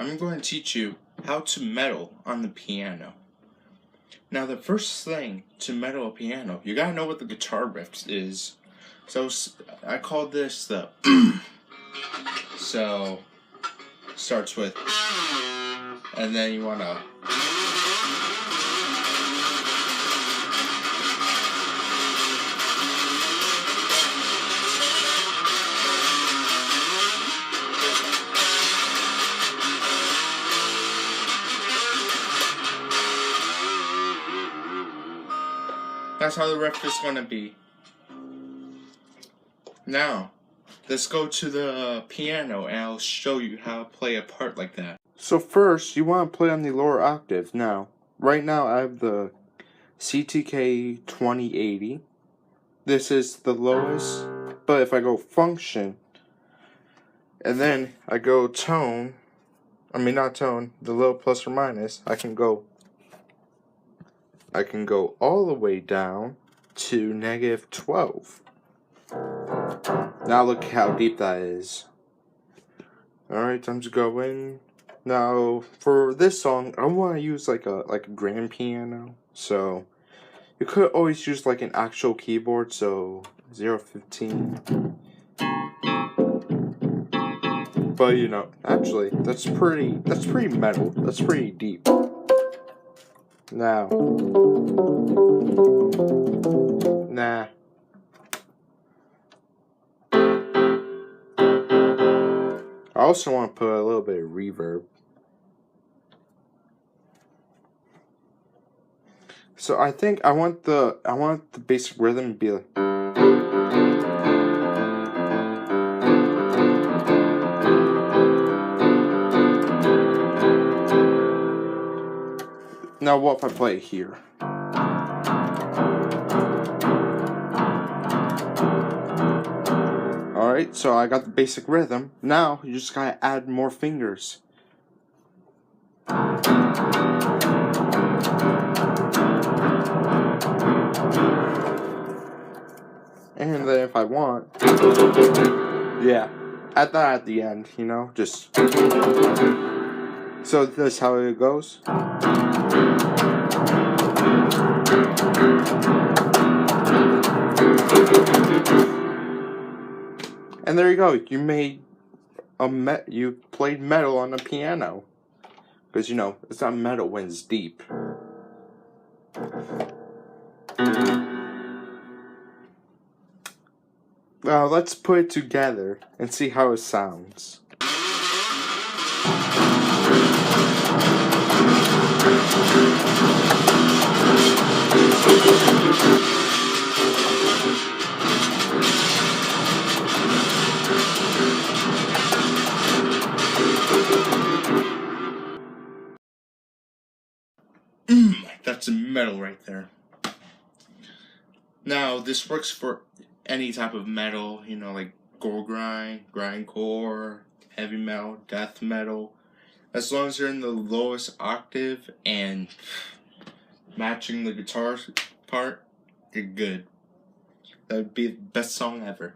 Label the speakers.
Speaker 1: I'm going to teach you how to metal on the piano. Now, the first thing to metal a piano, you gotta know what the guitar riff is. So I call this the so starts with, and then you wanna that's how the riff is gonna be. Now, let's go to the piano and I'll show you how to play a part like that. So first, you want to play on the lower octave. Now, right now I have the CTK 2080. This is the lowest, but if I go function, and then I go tone, not tone, the low plus or minus, I can go all the way down to -12. Now look how deep that is. Alright, time to go in. Now for this song, I want to use like a grand piano. So you could always use like an actual keyboard, so 015. But you know, actually that's pretty metal. That's pretty deep. Now nah. I also want to put a little bit of reverb. So I think I want the basic rhythm to be like. Now what if I play it here? Alright, so I got the basic rhythm. Now you just gotta add more fingers. And then if I want, yeah, add that at the end, you know, just. So that's how it goes. And there you go. You made you played metal on the piano, because you know it's not metal when it's deep. Now let's put it together and see how it sounds. That's metal right there. Now, this works for any type of metal, you know, like gore grind, grindcore, heavy metal, death metal. As long as you're in the lowest octave and matching the guitar part, you're good. That would be the best song ever.